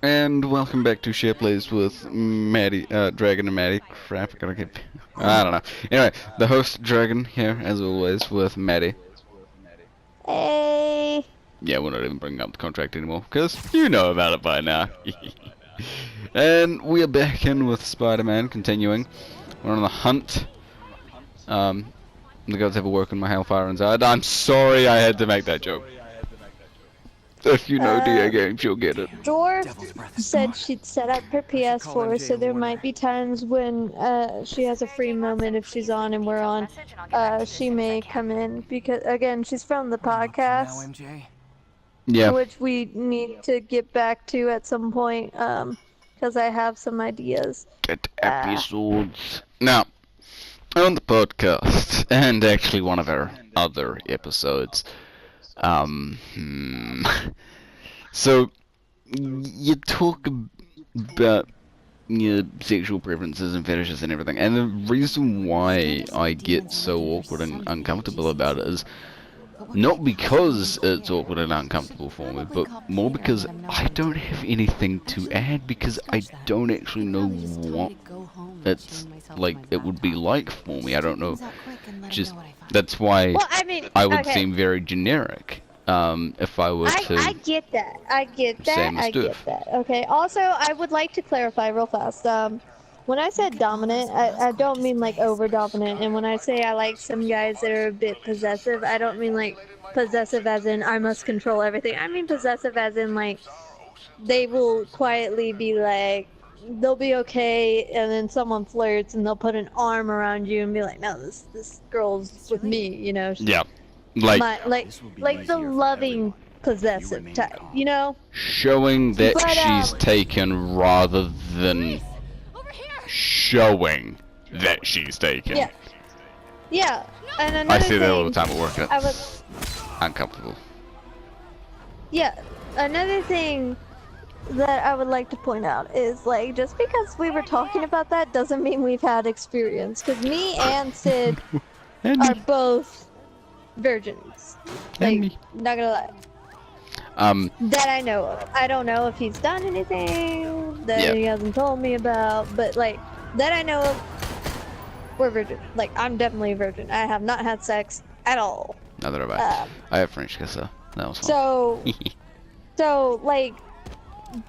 And welcome back to Share Plays with Maddie, Dragon and Maddie. Crap, I gotta get. I don't know. Anyway, the host Dragon here, as always, with Maddie. Hey. Yeah, we're not even bringing up the contract anymore, because you know about it by now. And we are back in with Spider-Man, continuing. We're on the hunt. The gods have a work on my Hellfire inside. I'm sorry I had to make that joke. If you know DA games, you'll get it. Dwarf said she'd set up her PS4, so there might be times when she has a free moment if she's on and we're on. She may come in because, again, she's from the podcast, Yeah. which we need to get back to at some point, because I have some ideas. Get episodes. Now, on the podcast, and actually one of our other episodes, so you talk about your sexual preferences and fetishes and everything, and the reason why I get so awkward and uncomfortable about it is not because it's awkward and uncomfortable for me, but more because I don't have anything to add, because I don't actually know what it's like it would be like for me. I don't know. Just that's why Well, I mean, I would okay. seem very generic if I were to. I get that. I get that. Same as I get Stoof. that. Okay. Also, I would like to clarify real fast. When I said dominant, I don't mean like over dominant. And when I say I like some guys that are a bit possessive, I don't mean like possessive as in I must control everything. I mean possessive as in like they will quietly be like, they'll be okay, and then someone flirts and they'll put an arm around you and be like, no, this girl's with me, you know. Yeah, like like the loving possessive type, you know? showing that But, she's taken rather than showing that she's taken. Yeah. Yeah. And I another see that all the thing, time at work. I would, It's uncomfortable. yeah, another thing that I would like to point out is like just because we were talking about that doesn't mean we've had experience. Because me and Sid And are me. both virgins. And Like, me. not gonna lie. That I know of. I don't know if he's done anything that Yeah. he hasn't told me about, but like that I know of, we're virgin. Like I'm definitely a virgin. I have not had sex at all. Neither have I. I have French kiss though. That was fun. So like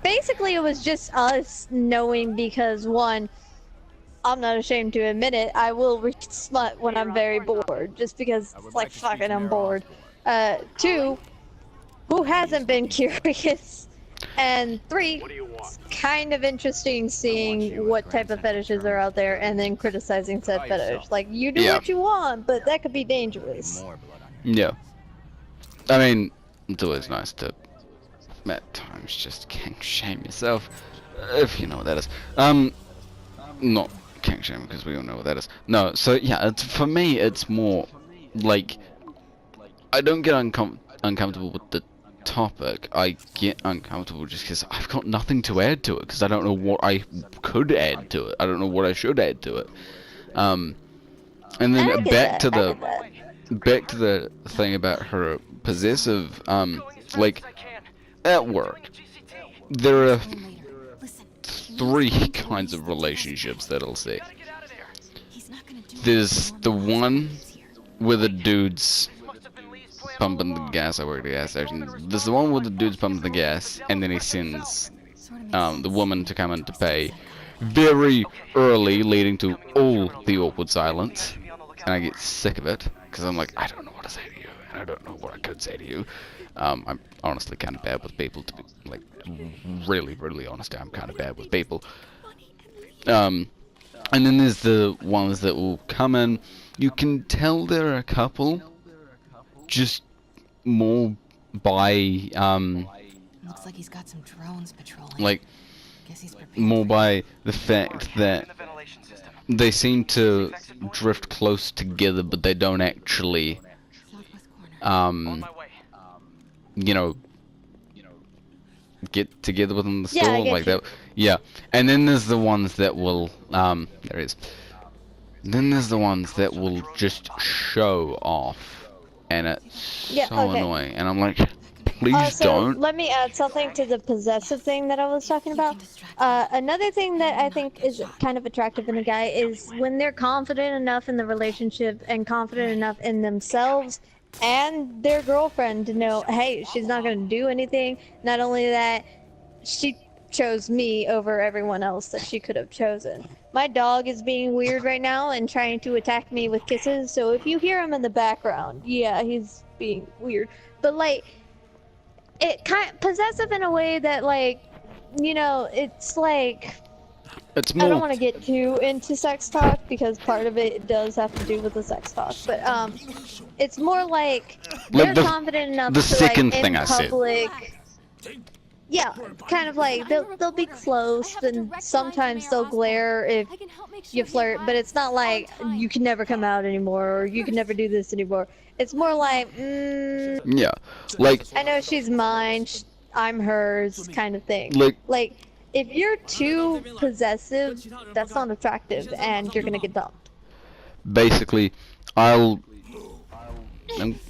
basically it was just us knowing because one, I'm not ashamed to admit it, I will reach smut when I'm very bored, just because it's like fucking I'm bored. Two, who hasn't been curious? And three, it's kind of interesting seeing what type of fetishes are out there and then criticizing said fetish. Like, you do Yeah. what you want, but that could be dangerous. Yeah. I mean, it's always nice to, at times, just kink shame yourself, if you know what that is. Not kink shame, because we all know what that is. No, so yeah, it's, for me, it's more like, I don't get uncomfortable with the topic. I get uncomfortable just because I've got nothing to add to it, because I don't know what I could add to it. I don't know what I should add to it. And then I get back that, to I the get that. back to the thing about her possessive, like, at work, there are three kinds of relationships that I'll see. There's the one where the dude's pumping the gas. I work at the gas station. There's the one where the dude's pumping the gas, and then he sends the woman to come in to pay very early, leading to all the awkward silence. And I get sick of it, because I'm like, I don't know what to say to you, and I don't know what I could say to you. I'm honestly kind of bad with people, to be, like, really, really honest. I'm kind of bad with people. And then there's the ones that will come in. You can tell they're a couple, just more by, Looks like he's got some drones patrolling. like, Guess he's prepared. more by the fact that they seem to drift close together, but they don't actually, Southwest corner. you know, get together within the Yeah, I store get like you. that. Yeah, and then there's the ones that will, there it is. Then there's the ones that will just show off, and it's Yeah, so okay. annoying. And I'm like, Please So don't. let me add something to the possessive thing that I was talking about. Another thing that I think is kind of attractive in a guy is when they're confident enough in the relationship and confident enough in themselves and their girlfriend to know, hey, she's not going to do anything. Not only that, she chose me over everyone else that she could have chosen. My dog is being weird right now and trying to attack me with kisses, so if you hear him in the background, yeah, he's being weird. But like, it kind of possessive in a way that, like, you know, it's like, It's I don't more want to get too into sex talk because part of it does have to do with the sex talk, but it's more like they're like confident enough the to, second like, thing in I said. public. Yeah, kind of like they'll be close, and sometimes they'll glare if you flirt, but it's not like you can never come out anymore or you can never do this anymore. It's more like, Yeah, like I know she's mine, I'm hers, kind of thing. like Like, if you're too possessive, that's not attractive, and you're gonna get dumped. basically,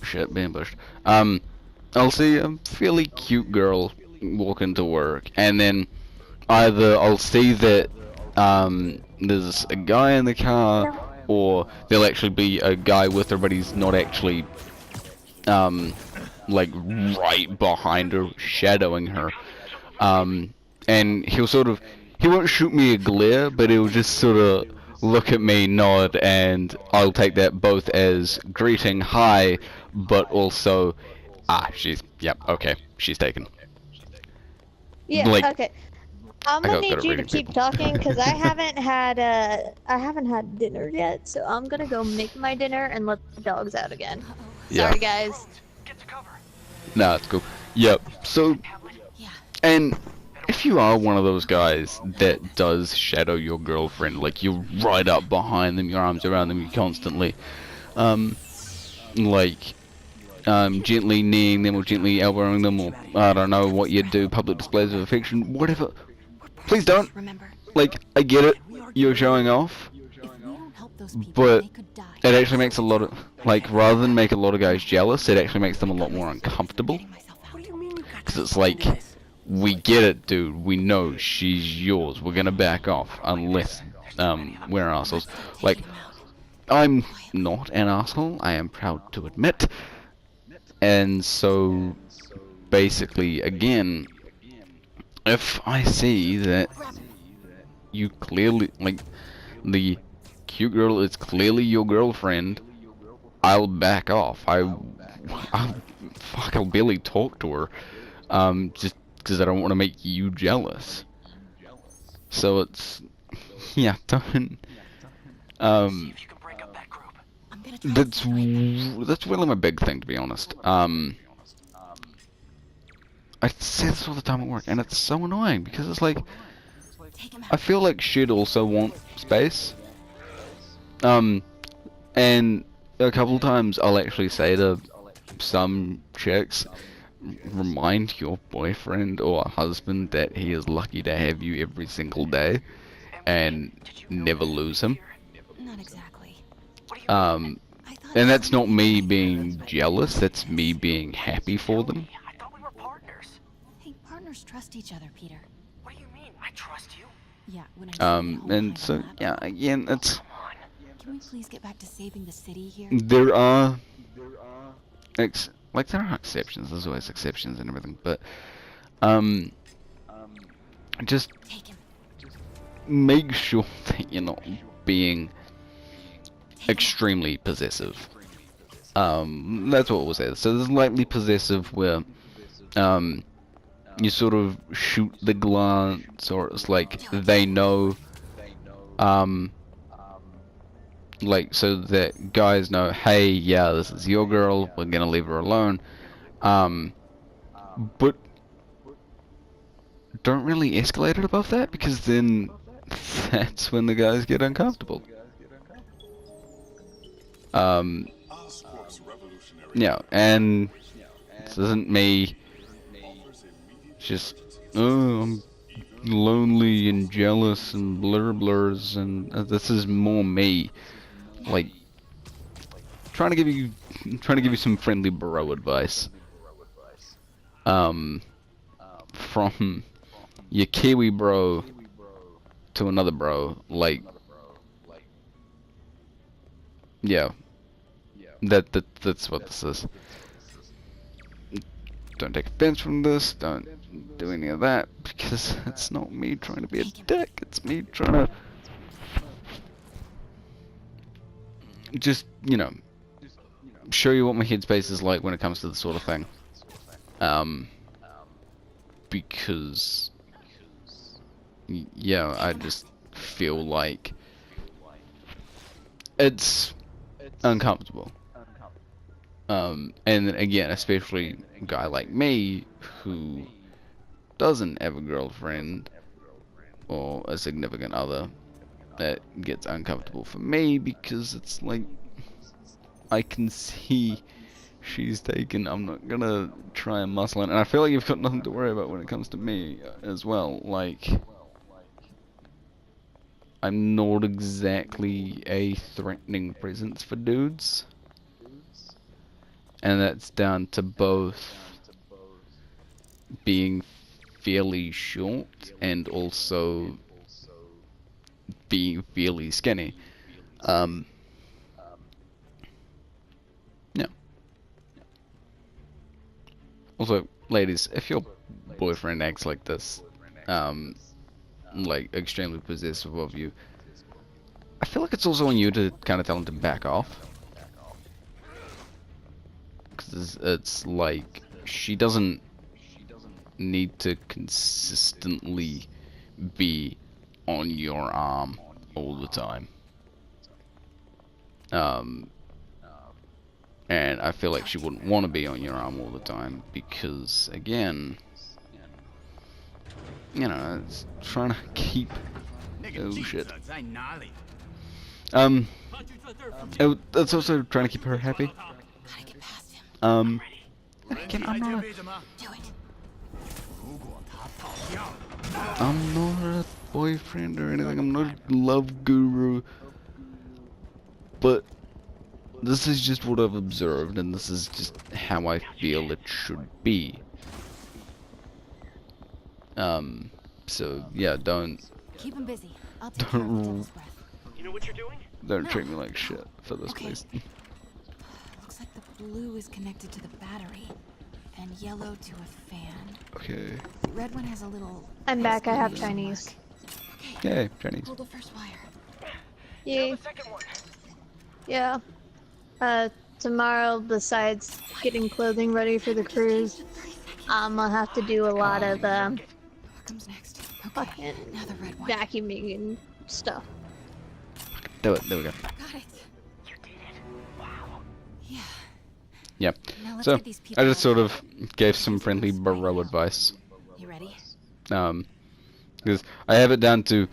shit, being pushed. I'll see a fairly cute girl walk into work, and then either I'll see that there's a guy in the car, No. or there'll actually be a guy with her, but he's not actually like right behind her, shadowing her. And he won't shoot me a glare, but he'll just sort of look at me, nod, and I'll take that both as greeting, hi, but also, yep, okay, she's taken. Yeah, Like, okay. I'm I gonna got good need at you to reading keep people. talking because I haven't had dinner yet, so I'm gonna go make my dinner and let the dogs out again. Yeah. Sorry, guys. Nah, it's cool. Yep, so, Yeah. and if you are one of those guys that does shadow your girlfriend, like you're right up behind them, your arms around them, you constantly, like, gently kneeing them or gently elbowing them, or I don't know what you do, public displays of affection, whatever. Please don't. Remember, Like, I get it, you're showing off, if we don't help those people, but they could die. it actually makes a lot of, like, rather than make a lot of guys jealous, it actually makes them a lot more uncomfortable. Getting myself out. Because it's like, we get it, dude. We know she's yours. We're gonna back off unless we're assholes. Like, I'm not an asshole. I am proud to admit. And so, basically, again, if I see that you clearly, like, the cute girl is clearly your girlfriend, I'll back off. I'll barely talk to her. Just because I don't want to make you jealous. So it's, yeah, don't, I'm gonna try that's really my big thing, to be honest. I say this all the time at work, and it's so annoying, because it's like, take him I out. feel like she'd also want space. And a couple times I'll actually say to some chicks, remind your boyfriend or husband that he is lucky to have you every single day and never lose him. Not exactly. Um, I thought and that's not me being jealous, that's me being happy for them. I thought we were partners. Hey, partners trust each other, Peter. What do you mean? I trust you. Yeah, when I stay at home And hiding so, in the lab. yeah, again, it's, Can we please get back to saving the city here? there are, like, there are exceptions, there's always exceptions and everything, but, just Take him. make sure that you're not being extremely possessive. That's what was said. So there's lightly possessive where, you sort of shoot the glance, or it's like they know, like, so that guys know, hey, yeah, this is your girl, we're gonna leave her alone. But don't really escalate it above that, because then that's when the guys get uncomfortable. Yeah, and this isn't me just, oh, I'm lonely and jealous and blurs, and this is more me, like, trying to give you some friendly bro advice. from your Kiwi bro to another bro, like, yeah, that's what this is. Don't take offense from this, don't do any of that, because it's not me trying to be a dick, it's me trying to just, you know, show you what my headspace is like when it comes to this sort of thing. Because, yeah, I just feel like it's uncomfortable. And again, especially a guy like me who doesn't have a girlfriend or a significant other, that gets uncomfortable for me because it's like I can see she's taken. I'm not gonna try and muscle in, and I feel like you've got nothing to worry about when it comes to me as well. Like, I'm not exactly a threatening presence for dudes, and that's down to both being fairly short and also being fairly skinny. Yeah. Also, ladies, if your boyfriend acts like this, like extremely possessive of you, I feel like it's also on you to kind of tell him to back off. Because it's like, she doesn't need to consistently be on your arm all the time. And I feel like she wouldn't want to be on your arm all the time because, again, you know, it's trying to keep... Oh shit. It's also trying to keep her happy. Gotta get past him. Again, I'm not Do it. a boyfriend or anything. I'm not a love guru. But this is just what I've observed, and this is just how I feel it should be. So yeah, don't Keep him busy. I'll take care of the devil's breath. You know what you're doing? don't treat me like shit for this, Okay. please. Looks like the blue is connected to the battery, and yellow to a fan. Okay. Red one has a little... I'm back. I have exclamation Chinese. mark. Okay. Yay, Chinese. Pull the first wire. Yay. The second one. Yeah. Tomorrow, besides getting clothing ready for the cruise, I'm gonna have to do a lot of What comes next? Okay. fucking Now the red one. vacuuming and stuff. Do it. There we go. Got it. You did it. Wow. Yeah. Yep. Now let's So get these people I just out sort of of gave some friendly bro advice. here. You ready? Because I have it down to,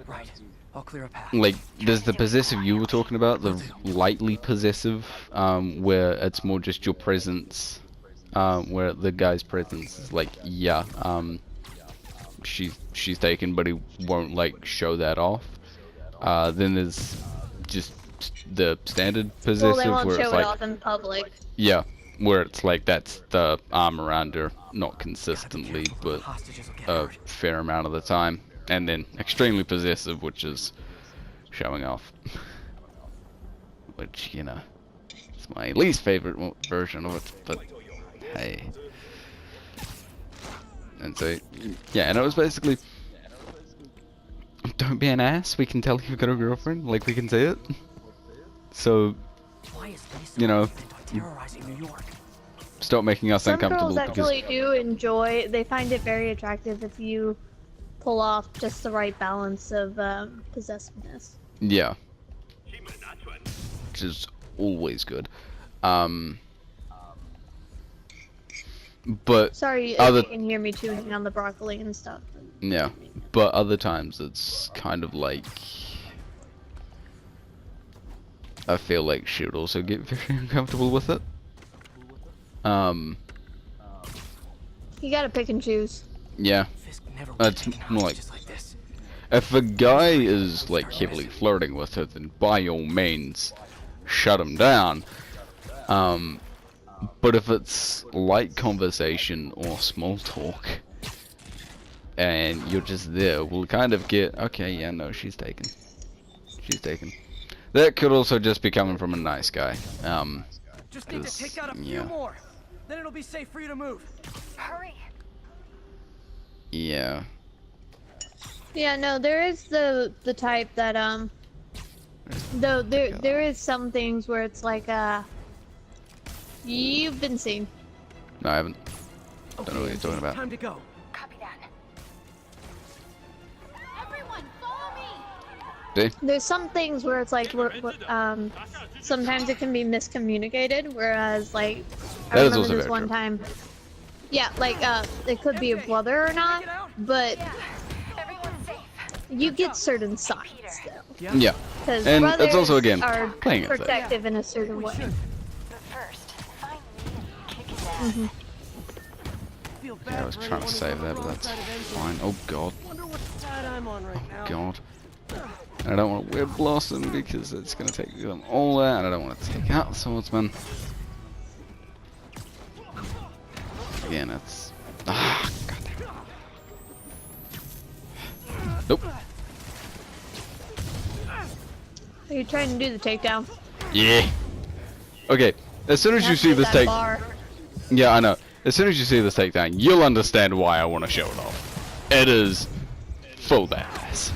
Right. I'll clear a path. like, there's the possessive you were talking about, the lightly possessive, where it's more just your presence, where the guy's presence is like, yeah, she's taken, but he won't like show that off. Then there's just the standard Well, possessive, they won't where show it's it like, off in public. yeah, where it's like that's the arm around her, not consistently, but Hostages will get a hurt. fair amount of the time. And then extremely possessive, which is showing off. Which, you know, it's my least favorite version of it, but hey. And so, yeah, and it was basically, don't be an ass, we can tell you've got a girlfriend, like we can say it. So, Why is Lisa you know, intent on terrorizing New York? stop making us Some uncomfortable girls because, actually do enjoy. They find it very attractive if you pull off just the right balance of possessiveness. yeah. Which is always good. But Sorry Other- if you can hear me chewing on the broccoli and stuff. yeah, but other times it's kind of like, I feel like she would also get very uncomfortable with it. You gotta pick and choose. Yeah. Fisk never That's taken more like- hostages like this. If a guy is like heavily flirting with her, then by all means, shut him down. But if it's light conversation or small talk, and you're just there, we'll kind of get, okay, yeah, no, she's taken. She's taken. That could also just be coming from a nice guy. Just need to take out a few more. Then it'll be safe for you to move. Hurry. Yeah. Yeah, no, there is the type that though there is some things where it's like you've been seen. No, I haven't. Don't know what you're talking about. Time to go. Copy that. Everyone, follow me. See? There's some things where it's like sometimes it can be miscommunicated, whereas like I That is remember also this very one true. time. Yeah, like it could be a brother or not, but Everyone's safe. you get certain signs though. Yeah. Because And brothers it's also, again, are playing it safe. protective in a certain way. But first, find me and kick his ass. Feel bad Yeah, I was for trying to anyone save who's on that, the but wrong that's side of anything. fine. Oh god. Wonder what side I'm on right now. God. And I don't want to Web Blossom because it's going to take them all out, and I don't want to take out the Swordsman. Again, it's... Ah, goddamn. Nope. Are you trying to do the takedown? Yeah. Okay, as soon as you see this take... Yeah, I know. As soon as you see this takedown, you'll understand why I want to show it off. It is full badass.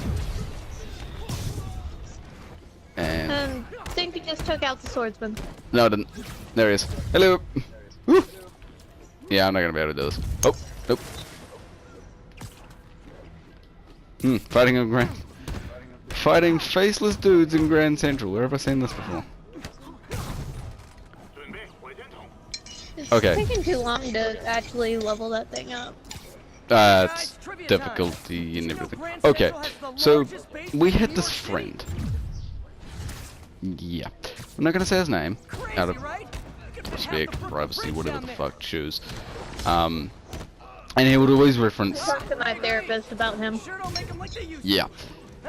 And... I think you just took out the swordsman. No, I didn't. There he is. Hello. Woo. Yeah, I'm not gonna be able to do this. Oh, nope. Fighting faceless dudes in Grand Central. Where have I seen this before? It's Okay. taking too long to actually level that thing up. It's difficulty and everything. Okay, so we had this friend. Yeah. I'm not gonna say his name. Out of respect, privacy, whatever the fuck, choose. And he would always reference... Talk to my therapist about him. Sure don't make 'em like they used to. Yeah.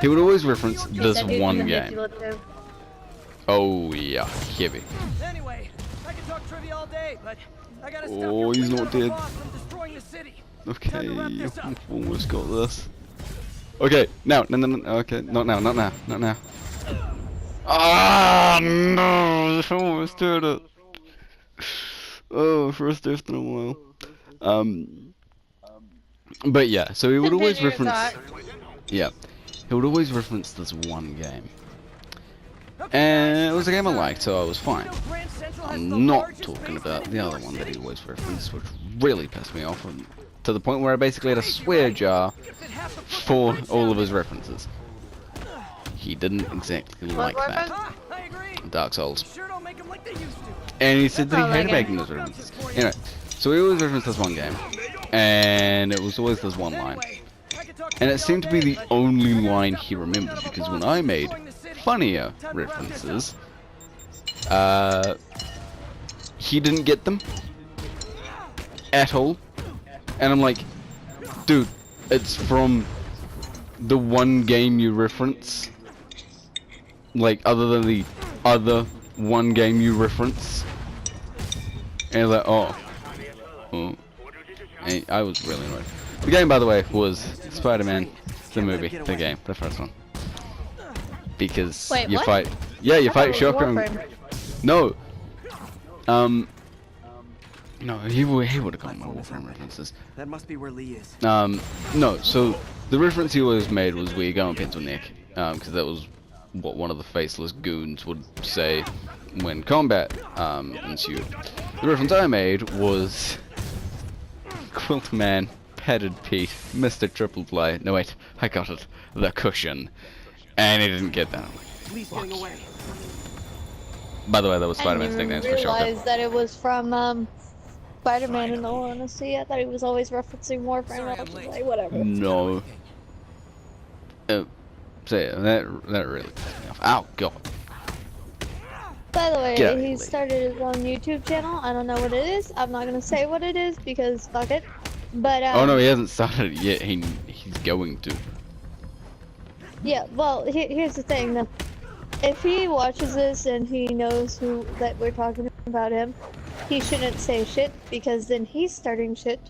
He would always reference this That dude's one game. manipulative. Oh yeah, heavy. Anyway, I can talk trivia all day, but I gotta stop Oh, your he's wicked not little dead. boss from destroying the city. Okay, Time to wrap this up. I've almost got this. Okay, now, no, okay, not now, not now. Ah, no, I almost did it. Oh, first death in a while. But yeah, so he would always Continue your reference... thought. Yeah, he would always reference this one game. And it was a game I liked, so I was fine. I'm not talking about the other one that he always referenced, which really pissed me off, to the point where I basically had a swear jar for all of his references. He didn't exactly like What that. reference? I agree. Dark Souls. Sure don't make 'em like they used to. And he said that he Oh, hated that making those references. Anyway, so he always referenced this one game. And it was always this one line. And it seemed to be the only line he remembered, because when I made funnier references, he didn't get them at all. And I'm like, dude, it's from the one game you reference, like other than the other one game you reference. And he's like, oh. And I was really annoyed. The game, by the way, was Spider-Man, the movie, the game, the first one. Because Wait, you what? fight, yeah, you I fight thought it was Shotgun. Warframe. No. No, he would have gotten my Warframe references. That must be where Lee is. No, so the reference he always made was where you go on pencil neck, because that was what one of the faceless goons would say when combat ensued. The reference I made was Quilt Man, Padded Pete, Mr. Triple Play. No wait, I got it. The Cushion. And he didn't get that. I'm like, Lee's getting away. by the way, that was I Spider-Man's didn't nicknames even for Shotgun. realize that it was from Spider-Man in all honesty. I thought he was always referencing Warframe. Sorry, I I'm was late. like, whatever. No. So yeah, that really pissed me off. Ow, God. By the way, Get out of he here, started his own YouTube channel. I don't know what it is. I'm not gonna say what it is because fuck it. But Oh no, he hasn't started it yet. He's going to. yeah. Well, here's the thing though. If he watches this and he knows that we're talking about him, he shouldn't say shit because then he's starting shit,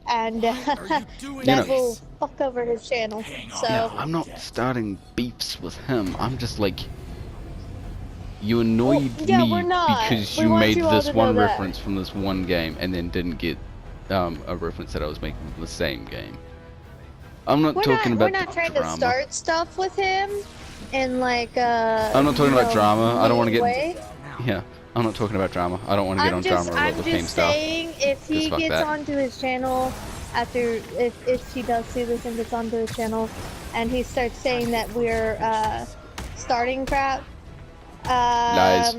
and doing that You know- will fuck over his channel. So Yeah, I'm not starting beefs with him. I'm just like, you annoyed yeah, me we're not. because We you want made you all this to know one that. reference from this one game and then didn't get a reference that I was making from the same game. I'm not talking we're about not the trying drama. to start stuff with him in like I'm not talking about drama. I don't want to get. way. Yeah, I'm not talking about drama. I don't want to get on drama I'm about the just style. saying if he fuck gets that. onto his channel after if he does see this and gets onto his channel and he starts saying that we're starting crap, Lies.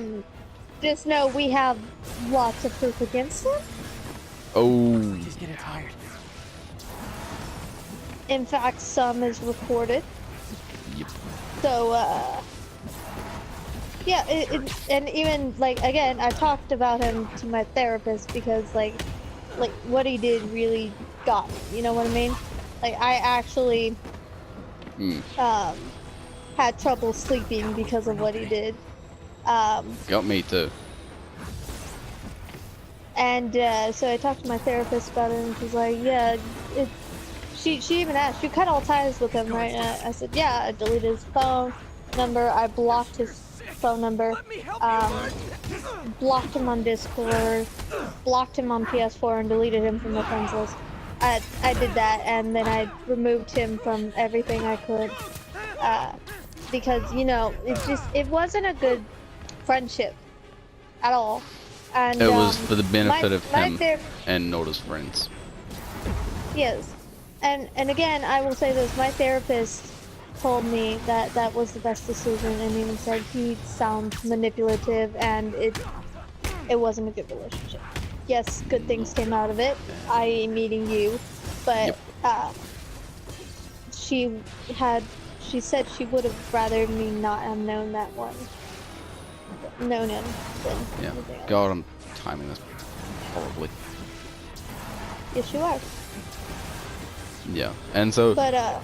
just know we have lots of proof against him. Oh, He's getting tired. In fact, some is recorded. yep. So yeah, and even like again, I talked about him to my therapist because like what he did really got me. You know what I mean? Like I actually had trouble sleeping because of what he did. Got me too. And so I talked to my therapist about it, and she's like, yeah, she even asked, you cut all ties with him, right? And I said, yeah, I deleted his phone number, I blocked his phone number, blocked him on Discord, blocked him on PS4, and deleted him from my friends list. I did that, and then I removed him from everything I could, because, you know, it wasn't a good friendship at all. And, It was for the benefit of my him and not his friends. Yes, and again, I will say this: my therapist told me that that was the best decision, and even said he sounds manipulative, and it wasn't a good relationship. Yes, good things came out of it, i.e. meeting you, but she said she would have rather me not have known him than Yeah. anything else. God, I'm timing this horribly. Yes, you are. Yeah, and so But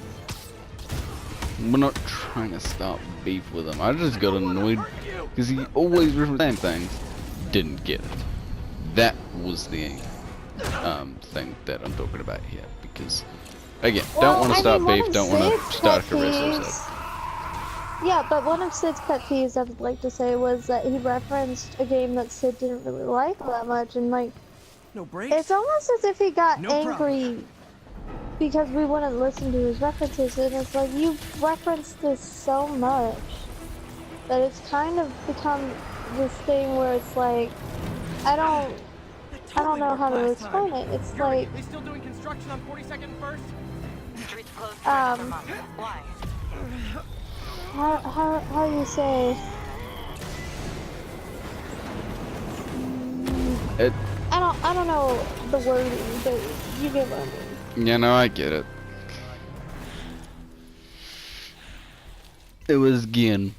we're not trying to start beef with him. I just got annoyed because he always referenced the same things. Didn't get it. That was the thing that I'm talking about here. Because again, don't want to start beef. Don't want to start a career suicide. Yeah, but one of Sid's pet peeves I would like to say was that he referenced a game that Sid didn't really like that much, and like, No breaks? it's almost as if he got No angry because we wouldn't listen to his references, and it's like, you referenced this so much that it's kind of become this thing where it's like, I don't know how to explain it. It's like, They still doing construction on 42nd and 1st? Streets closed for another month. Why? how do you say? I don't know the wording, but you get what I mean. Yeah, no, I get it. It was again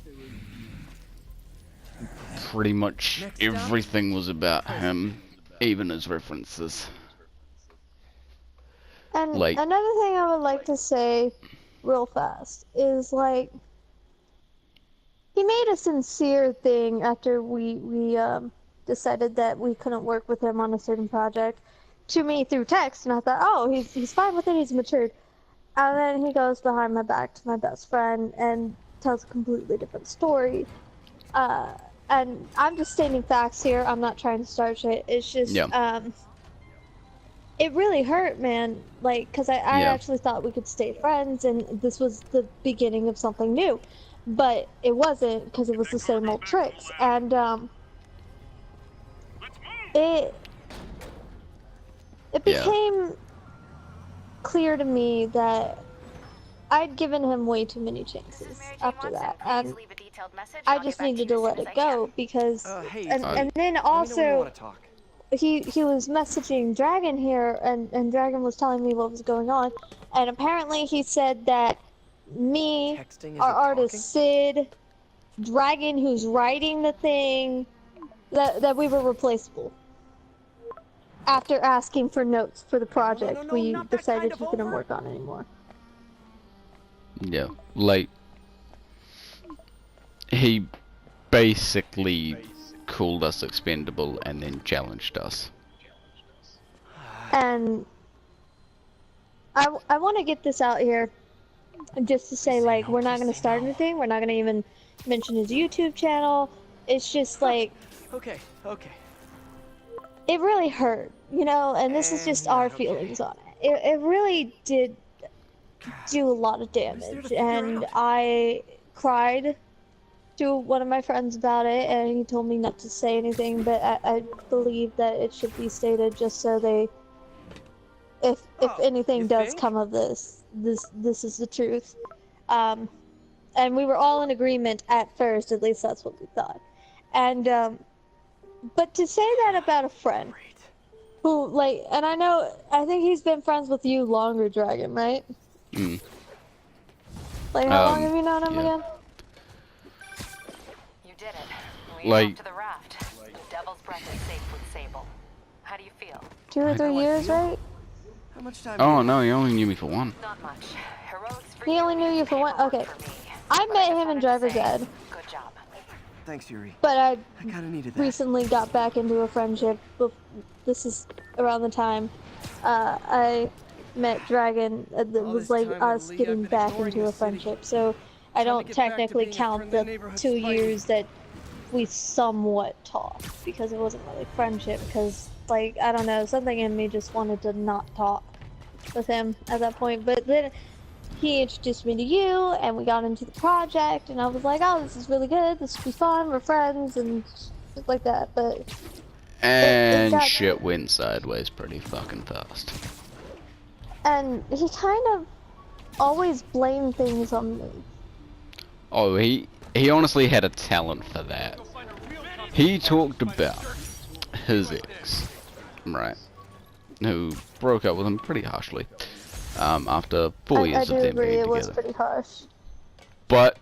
pretty much everything was about him, even his references. And Like- another thing I would like to say real fast is like, he made a sincere thing after we decided that we couldn't work with him on a certain project to me through text, and I thought, oh, he's fine with it, he's matured. And then he goes behind my back to my best friend and tells a completely different story. And I'm just stating facts here. I'm not trying to start shit. It's just, it really hurt, man. Like, cause I actually thought we could stay friends, and this was the beginning of something new. But it wasn't, because it was the same old tricks. And, it became clear to me that I'd given him way too many chances after that, and I just needed to let it go because, and then also he was messaging Dragon here, and Dragon was telling me what was going on, and apparently he said that me, our artist Sid, Dragon who's writing the thing, that we were replaceable. After asking for notes for the project, we decided he couldn't work on anymore. Yeah, like, he basically called us expendable and then challenged us. And I want to get this out here just to say, like, we're not going to start anything. We're not going to even mention his YouTube channel. It's just like, Okay. it really hurt, you know, and this is just our feelings on it. It really did do a lot of damage, and I cried to one of my friends about it, and he told me not to say anything, but I believe that it should be stated just so they, if anything does come of this is the truth. And we were all in agreement at first, at least that's what we thought. And but to say that about a friend who, like, and I think he's been friends with you longer, Dragon, right? Mm. Like, how long have you known him again? You did it. We Like- off to the raft. The Devil's Breath is safe with Sable. How do you feel? 2 or 3 years, right? How much time? Oh no, he only knew me for 1. Not much. Heroics for He you, only knew you for 1. paperwork Okay, for me. I But met just him in wanted to Driver's say, Ed, Good job. Thanks, Yuri. but I I kind of needed that. recently got back into a friendship. This is around the time I met Dragon. It was like us getting back into a friendship. So I don't technically count the 2 years that we somewhat talked, because it wasn't really friendship. Because, like, I don't know, something in me just wanted to not talk with him at that point. But then he introduced me to you, and we got into the project, and I was like, oh, this is really good, this will be fun, we're friends, and shit like that. But And got- shit went sideways pretty fucking fast. and he kind of always blamed things on me. Oh, he honestly had a talent for that. He talked about his ex, right, who broke up with him pretty harshly, after 4 I years do of them agree, being it was together. pretty harsh. But,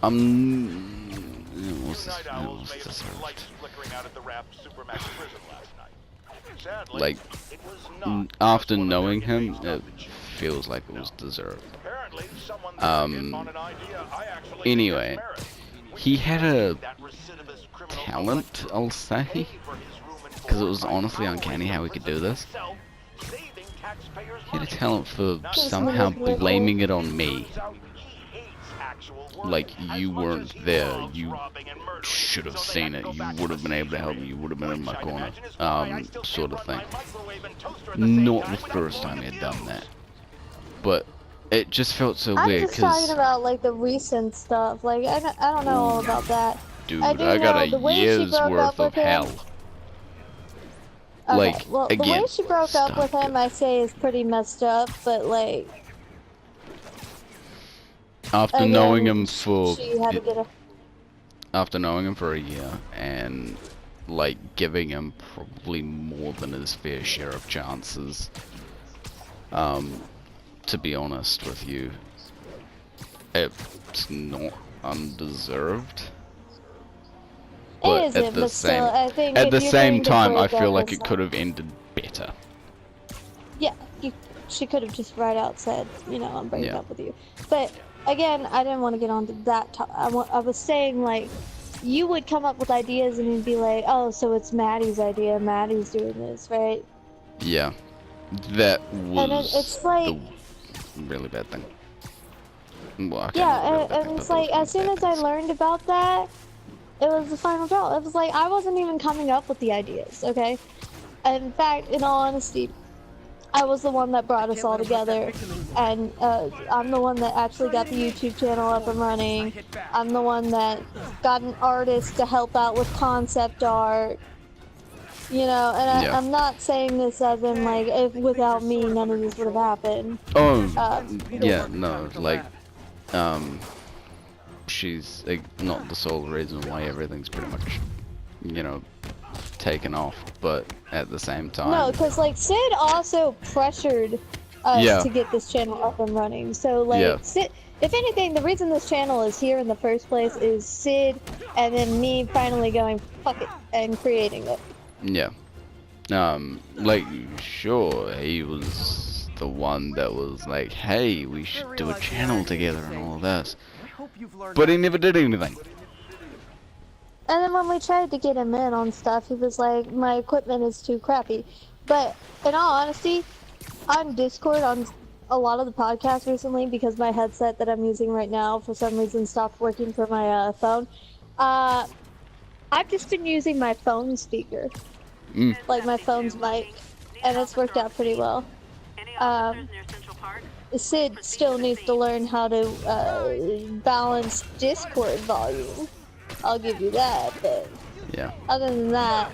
it was Night owls may have seen deserved. lights flickering out at the Raft Supermax prison last night. Sadly, Like, it was not after one of knowing their him, inmates it salvaged. feels like it was deserved. Apparently, someone there hit on an idea I actually think Anyway, has merit. We he can't had a make that recidivist criminal talent, I'll say, pay for his room and because it board was by honestly powering uncanny how the he could do prison this. itself, saving taxpayers' He had a money. talent for Now, somehow manipulative. blaming it on me. turns out he hates actual work Like, as you much as weren't he there, loves you robbing and murdering. should have So they seen had it, to go you back would to have the been able to help seasoning, me, you would have been in my which I'd corner, imagine is why I still sort can't of run thing. my microwave and toaster at the same Not time the without first blowing time a he had done fuse. that, but it just felt so I'm weird, just talking because, about, like, the recent stuff. Like, I don't know all about that. dude, I do I got know a the way she year's broke worth up with of him- hell. Okay, Like, well, the way again, she broke up with stop him, it. I say, is pretty messed up, but, like, After again, knowing him for she had to get a... after knowing him for a year and like giving him probably more than his fair share of chances, to be honest with you, it's not undeserved. But It isn't, but still, I think at if the you're same going to time, I break feel up like with it could have ended better. Yeah, she could have just right out said, you know, I'm breaking Yeah. up with you. But again, I didn't want to get onto that. I was saying, like, you would come up with ideas and you'd be like, oh, so it's Maddie's idea. Maddie's doing this, right? Yeah, that was it's like- the really bad thing. Well, okay, Yeah, not really bad and thing, it's but like, those as soon bad as I things. learned about that, it was the final draw. It was like, I wasn't even coming up with the ideas, okay? In fact, in all honesty, I was the one that brought us all together, and I'm the one that actually got the YouTube channel up and running. I'm the one that got an artist to help out with concept art. You know, and Yeah. I'm not saying this as in, like, if without me, none of this would have happened. Oh, You yeah, know, no, like, she's like, not the sole reason why everything's pretty much, you know, taken off, but at the same time, No, because, like, Sid also pressured us Yeah. to get this channel up and running. So, like, Yeah. Sid, if anything, the reason this channel is here in the first place is Sid and then me finally going, fuck it, and creating it. yeah, like, sure, he was the one that was like, hey, we should do a channel together and all this, I hope you've learned but he never did anything. And then when we tried to get him in on stuff, he was like, my equipment is too crappy. But in all honesty, on Discord, on a lot of the podcasts recently, because my headset that I'm using right now for some reason stopped working for my phone, I've just been using my phone speaker, like my phone's mic, and it's worked out pretty well. Sid still needs to learn how to balance Discord volume. I'll give you that, but Yeah. other than that,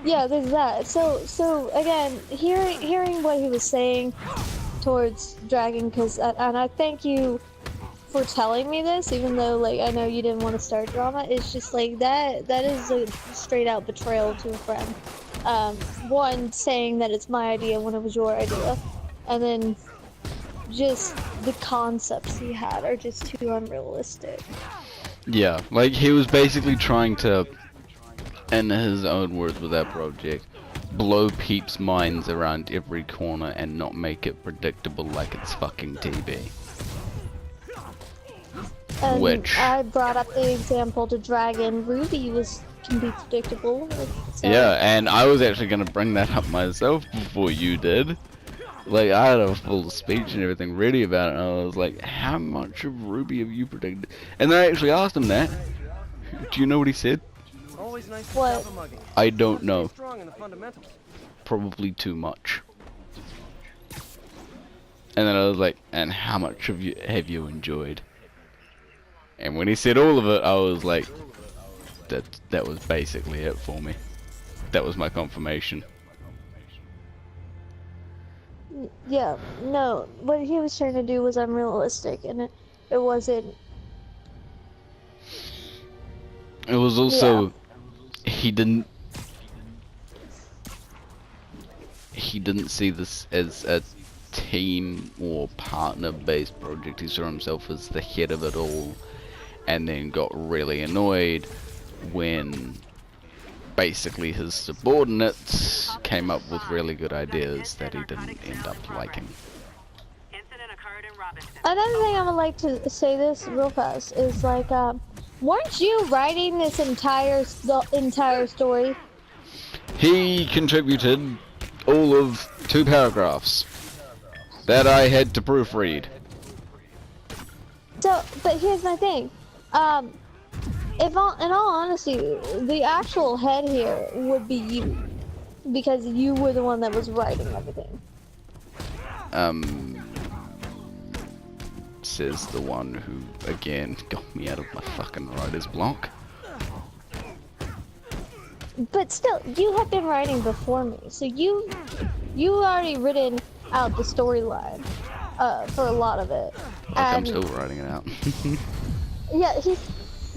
yeah, there's that. So again, hearing what he was saying towards Dragon, and I thank you for telling me this, even though like I know you didn't want to start drama. It's just like that is a straight out betrayal to a friend. One, saying that it's my idea when it was your idea, and then just the concepts he had are just too unrealistic. Yeah, like he was basically trying to, in his own words with that project, blow peeps' minds around every corner and not make it predictable like it's fucking TV. And Which... I brought up the example to Dragon. Ruby can be predictable. So. Yeah, and I was actually gonna bring that up myself before you did. Like, I had a full speech and everything ready about it, and I was like, how much of Ruby have you predicted? And I actually asked him that. Do you know what he said? Always nice to What? stop a mugging. I don't know. Strong in the fundamentals. Probably too much. And then I was like, and how much have you enjoyed? And when he said all of it, I was like, that was basically it for me. That was my confirmation. Yeah, no, what he was trying to do was unrealistic, and it wasn't. It was also, he didn't see this as a team or partner-based project. He saw himself as the head of it all, and then got really annoyed when basically his subordinates came up with really good ideas that he didn't end up liking. Another thing I would like to say this real fast is like, weren't you writing this the entire story? He contributed all of 2 paragraphs that I had to proofread. So, but here's my thing. In all honesty, the actual head here would be you, because you were the one that was writing everything. Says the one who, again, got me out of my fucking writer's block. But still, you have been writing before me, so you already written out the storyline for a lot of it. Like, I'm still writing it out. Yeah,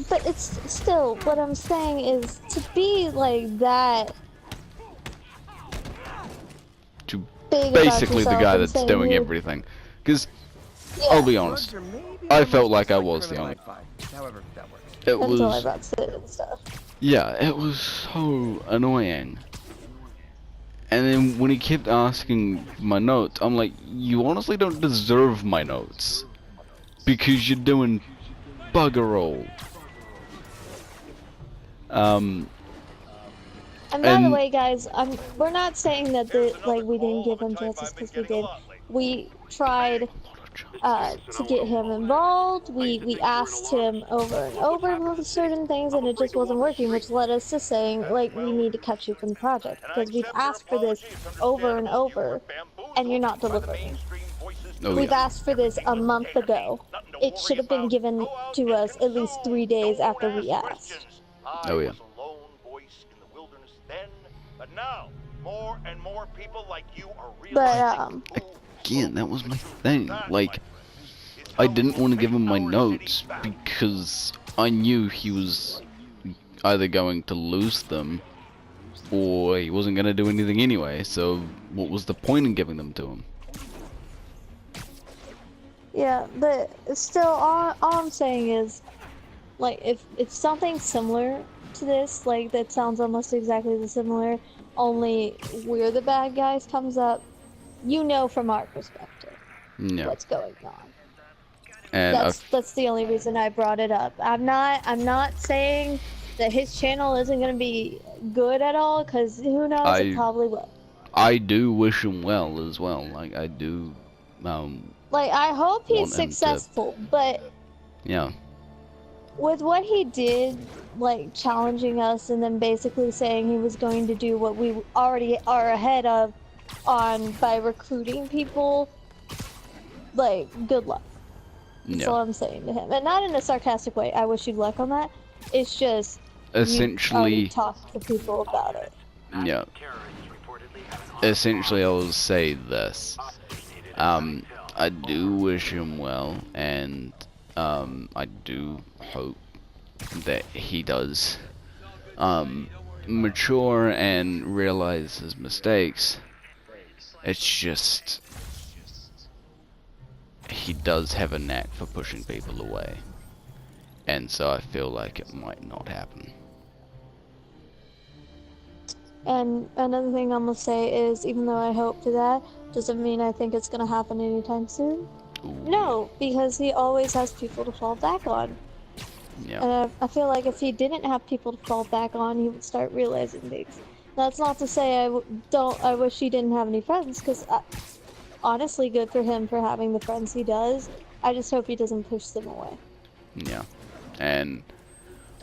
but it's still, what I'm saying is, to be like that To big basically the about guy yourself that's and doing saying everything. Because, Yeah. I'll be honest, I felt like I was the only... However, that works. It until I was... got Sid and stuff. Yeah, it was so annoying. And then when he kept asking for my notes, I'm like, you honestly don't deserve my notes. Because you're doing bugger all. And by the way, guys, we're not saying that we didn't give him justice, because we did. We tried to get him involved. We asked him over and over with certain things, and it just wasn't working, which led us to saying, like, we need to cut you from the project, because we've asked for this over and over, and you're not delivering. Oh, We've yeah. asked for this a month ago. It should have been given to us at least 3 days after we asked. Oh, yeah. But now, more and more people like you are But, Again, that was my thing. Like, I didn't want to give him my notes because I knew he was either going to lose them or he wasn't going to do anything anyway, so what was the point in giving them to him? yeah, but still, all I'm saying is, like, if something similar to this, like, that sounds almost exactly the similar, only we're the bad guys, comes up, you know from our perspective No. what's going on. And That's the only reason I brought it up. I'm not saying that his channel isn't gonna be good at all, because who knows, it probably will. I do wish him well as well. Like I do. Like I hope he's want him to- successful, but Yeah. with what he did, like challenging us and then basically saying he was going to do what we already are ahead of on by recruiting people, like good luck. That's all I'm saying to him, and not in a sarcastic way. I wish you luck on that. It's just Essentially, talk to people about it. yeah. Essentially, I will say this. I do wish him well, and I do hope that he does mature and realize his mistakes. It's just he does have a knack for pushing people away, and so I feel like it might not happen. And another thing I'm gonna say is, even though I hope for that, doesn't mean I think it's gonna happen anytime soon. Ooh. No, because he always has people to fall back on. Yeah. And I feel like if he didn't have people to fall back on, he would start realizing things. That's not to say I wish he didn't have any friends, because honestly, good for him for having the friends he does. I just hope he doesn't push them away. Yeah. And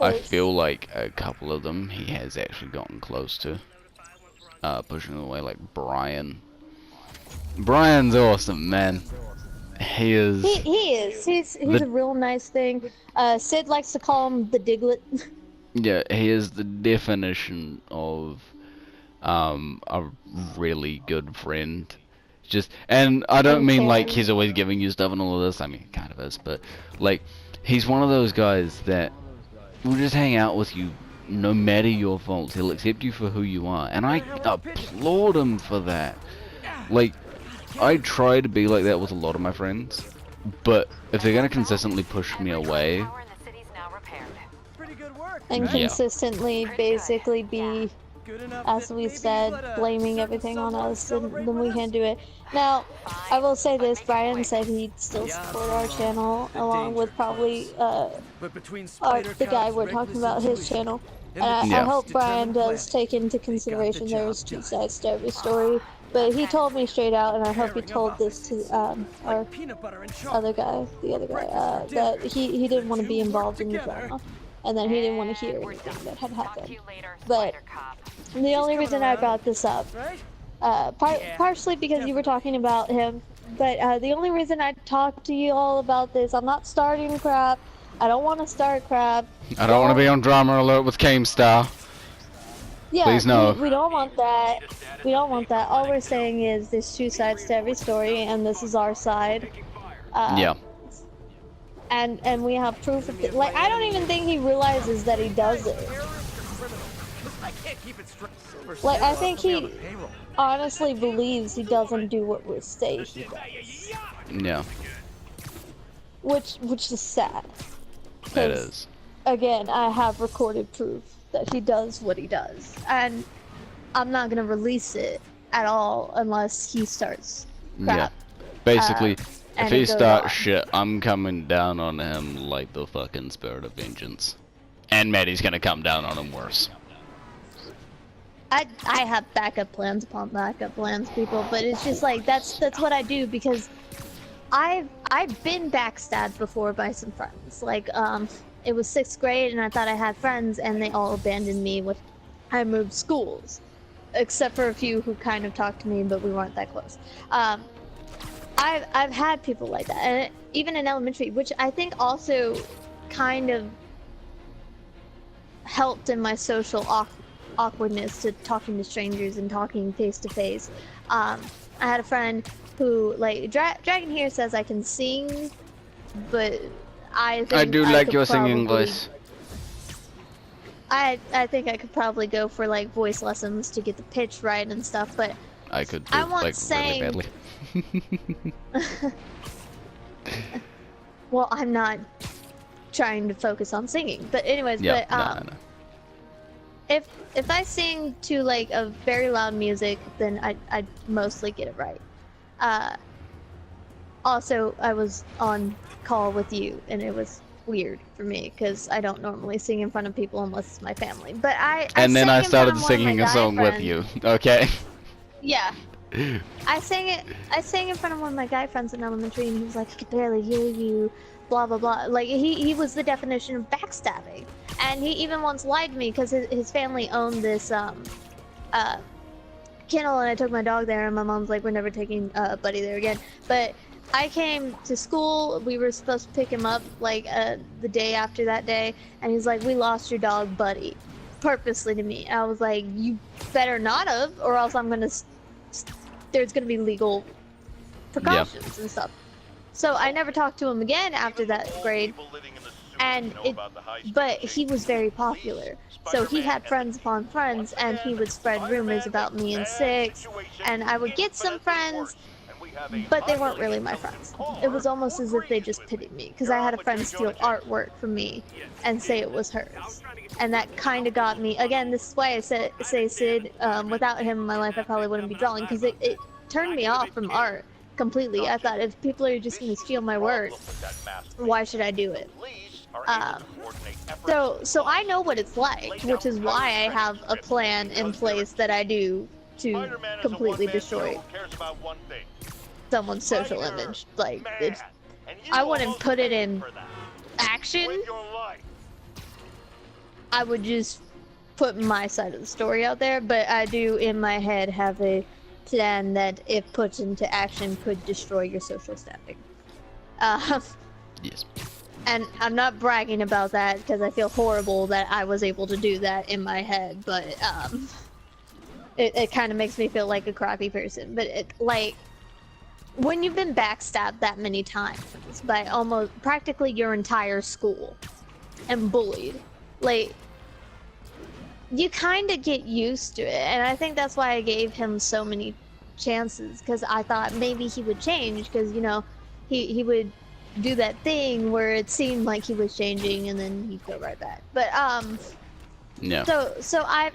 I feel like a couple of them he has actually gotten close to pushing away, like Brian. Brian's awesome, man. He is. He is. He's a real nice thing. Sid likes to call him the Diglett. Yeah, he is the definition of a really good friend. Just, and I don't mean like he's always giving you stuff and all of this. I mean, he kind of is, but like he's one of those guys that will just hang out with you no matter your faults. He'll accept you for who you are, and I applaud him for that. Like, I try to be like that with a lot of my friends, but if they're gonna consistently push me away, and consistently basically be, as we said, blaming everything on us, then we can't do it. Now, I will say this, Brian said he'd still support our channel, along with probably the guy we're talking about, his channel. And I hope Brian does take into consideration there's two sides to every story. But he told me straight out, and I hope he told this to our other guy, that he didn't want to be involved in the drama, and that he didn't want to hear anything that had happened. But the only reason I brought this up, partially because you were talking about him, but the only reason I talked to you all about this, I'm not starting crap. I don't want to start crap. I don't want to be on Drama Alert with Keemstar. Yeah, please no. We don't want that. We don't want that. All we're saying is there's two sides to every story, and this is our side. Yeah. And we have proof of it. Like, I don't even think he realizes that he does it. Like, I think he honestly believes he doesn't do what we say he does. Yeah. Which is sad. It is. Again, I have recorded proof that he does what he does, and I'm not gonna release it at all unless he starts crap. Yeah. Basically, if he starts shit, I'm coming down on him like the fucking spirit of vengeance. And Maddie's gonna come down on him worse. I have backup plans upon backup plans, people, but it's just like that's what I do, because I've been backstabbed before by some friends. Like, it was 6th grade and I thought I had friends and they all abandoned me when I moved schools. Except for a few who kind of talked to me, but we weren't that close. I've had people like that, and even in elementary, which I think also kind of helped in my social awkwardness to talking to strangers and talking face to face. I had a friend who, like, Dragon here says I can sing, but I do like your singing voice. I think I could probably go for like voice lessons to get the pitch right and stuff, but I could do like really badly. Well, I'm not trying to focus on singing, but anyways, yeah, but no. if I sing to like a very loud music, then I mostly get it right. also, I was on call with you, and it was weird for me because I don't normally sing in front of people unless it's my family. But I And then sang I in front started of one of my singing a guy song with friends. you. Okay. Yeah, I sang in front of one of my guy friends in elementary, and he was like, "I could barely hear you," blah blah blah. Like he was the definition of backstabbing, and he even once lied to me because his family owned this kennel, and I took my dog there, and my mom's like, "We're never taking Buddy there again." But I came to school. We were supposed to pick him up like the day after that day, and he's like, "We lost your dog, Buddy," purposely to me. I was like, "You better not have, or else I'm gonna. There's gonna be legal precautions and stuff." So I never talked to him again after that grade, and but he was very popular. So he had friends upon friends, and he would spread rumors about me in sixth, and I would get some friends, but they weren't really my friends. It was almost as if they just pitied me, because I had a friend steal artwork from me and say it was hers. And that kind of got me, again, this is why I say Sid, without him in my life I probably wouldn't be drawing, because it turned me off from art completely. I thought, if people are just going to steal my work, why should I do it? So I know what it's like, which is why I have a plan in place that I do to completely destroy someone's social image. Like, I wouldn't put it in action. I would just put my side of the story out there, but I do in my head have a plan that, if put into action, could destroy your social standing. Yes. And I'm not bragging about that because I feel horrible that I was able to do that in my head, but it kind of makes me feel like a crappy person. But like, when you've been backstabbed that many times by almost practically your entire school and bullied, like, you kind of get used to it. And I think that's why I gave him so many chances, because I thought maybe he would change, because, you know, he would do that thing where it seemed like he was changing and then he'd go right back. But Yeah. So I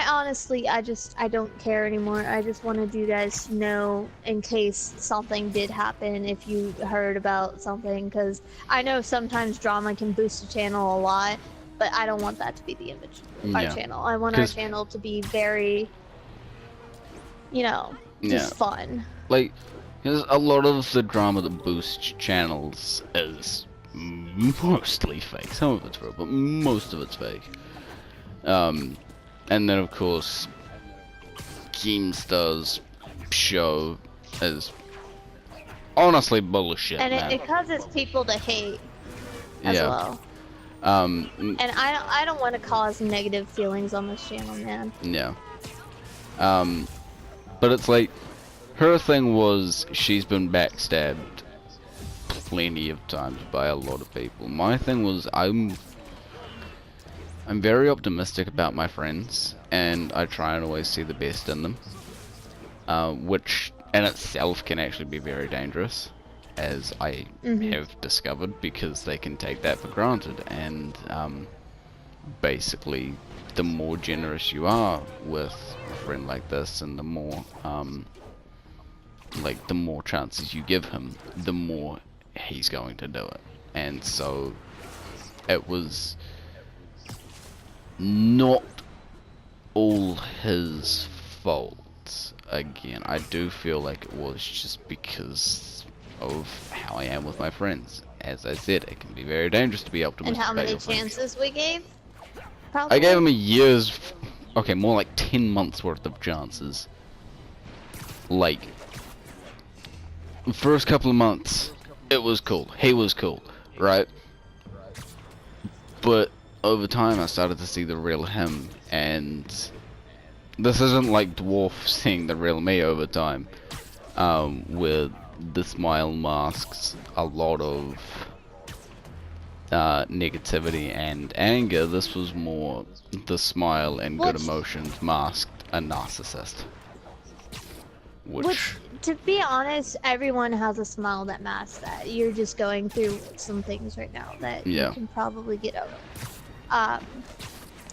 honestly, I don't care anymore. I just wanted you guys to know, in case something did happen, if you heard about something, because I know sometimes drama can boost a channel a lot, but I don't want that to be the image of our channel. I want our channel to be very, you know, just fun. Like, there's a lot of the drama that boosts channels is mostly fake. Some of it's real, but most of it's fake. And then of course, Keemstar's show is honestly bullshit. And it causes people to hate as well. And I don't want to cause negative feelings on this channel, man. Yeah. But it's like, her thing was, she's been backstabbed plenty of times by a lot of people. My thing was, I'm very optimistic about my friends, and I try and always see the best in them. Which in itself can actually be very dangerous, as I have discovered, because they can take that for granted. And basically, the more generous you are with a friend like this, and the more like, the more chances you give him, the more he's going to do it. And so it was not all his fault. Again, I do feel like it was just because of how I am with my friends. As I said, it can be very dangerous to be optimistic. And how many chances we gave? Probably? I gave him a year's, okay, more like 10 months worth of chances. Like, first couple of months, it was cool. He was cool, right? But over time, I started to see the real him, and this isn't like Dwarf seeing the real me over time, with the smile masks a lot of negativity and anger. This was more the smile and good emotions masked a narcissist. Which, to be honest, everyone has a smile that masks that. You're just going through some things right now that you can probably get over.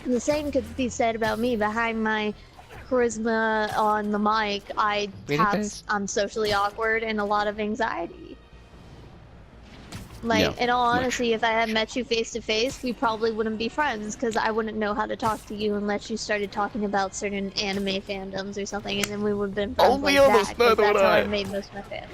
The same could be said about me. Behind my charisma on the mic, I'm socially awkward and a lot of anxiety. Like, Yeah, in all much. honesty, if I had met you face to face, we probably wouldn't be friends because I wouldn't know how to talk to you unless you started talking about certain anime fandoms or something, and then we would have been friends Only like others, that. 'Cause neither would that's how I. I made most of my fans.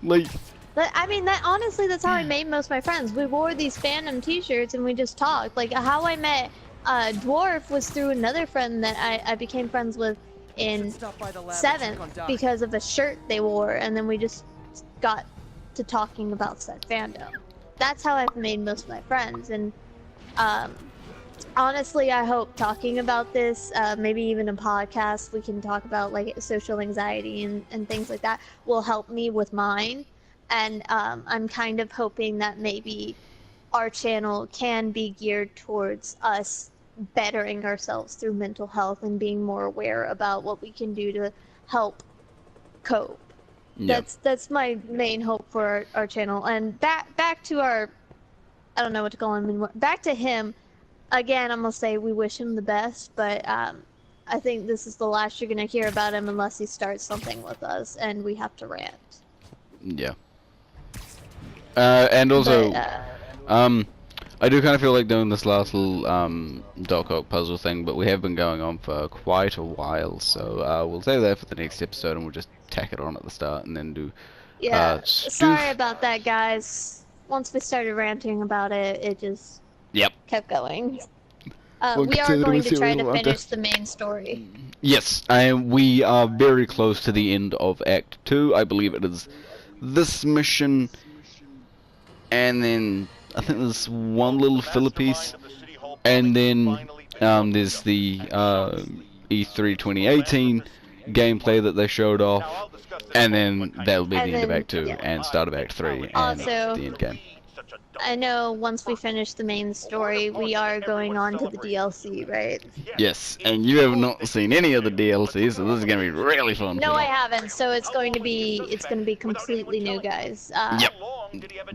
Like, But I mean, that honestly, that's how I made most of my friends. We wore these fandom T-shirts and we just talked. Like how I met Dwarf was through another friend that I became friends with in Stop by the lab and 7th check on Doc. because of a shirt they wore, and then we just got to talking about said fandom. That's how I've made most of my friends, and honestly, I hope talking about this, maybe even a podcast, we can talk about like social anxiety and things like that will help me with mine. And I'm kind of hoping that maybe our channel can be geared towards us bettering ourselves through mental health and being more aware about what we can do to help cope. yeah. That's my main hope for our channel. And back to our, I don't know what to call him. Back to him. Again, I'm gonna say we wish him the best, but I think this is the last you're gonna hear about him unless he starts something with us, and we have to rant. Yeah. And also, But, I do kind of feel like doing this last little Doc Ock puzzle thing, but we have been going on for quite a while, so we'll save that for the next episode, and we'll just tack it on at the start, and then do. yeah, Stoof. sorry about that, guys. Once we started ranting about it, it just Yep. kept going. We'll We are consider going it a to try serial to rant. finish the main story. Yes, and we are very close to the end of Act 2. I believe it is this mission, and then I think there's one little filler piece, and then there's the E3 2018 gameplay that they showed off, and then that'll be the And end of then, Act 2 yeah. and start of Act 3 and Also, the end game. I know once we finish the main story, we are going on to the DLC, right? Yes, and you have not seen any of the DLC, so this is gonna be really fun. No, for I you. haven't. So it's going to be completely new, guys. Yep.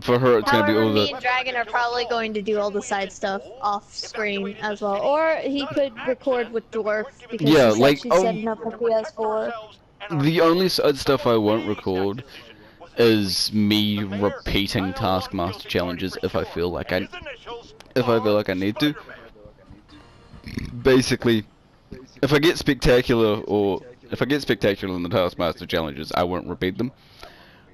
For her, it's gonna be However, all me the. and Dragon are probably going to do all the side stuff off screen as well, or he could record with Dwarf because Yeah, he said like, she's setting up a PS4. The only side stuff I won't record is me repeating Taskmaster challenges if I feel like I need to. Basically, if I get spectacular in the Taskmaster challenges, I won't repeat them.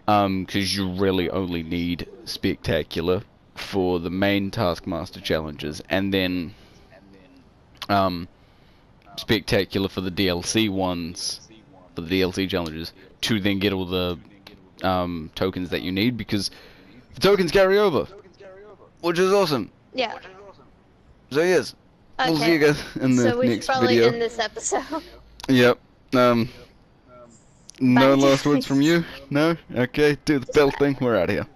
Because you really only need spectacular for the main Taskmaster challenges, and then spectacular for the DLC ones, for the DLC challenges, to then get all the tokens that you need, because the tokens carry over, which is awesome. Yeah. So yes, we'll see Okay. you guys in the So we should next probably video. end this episode. Yep. No Bye, last words from guys. you? No? Okay, do the bell thing, we're out of here.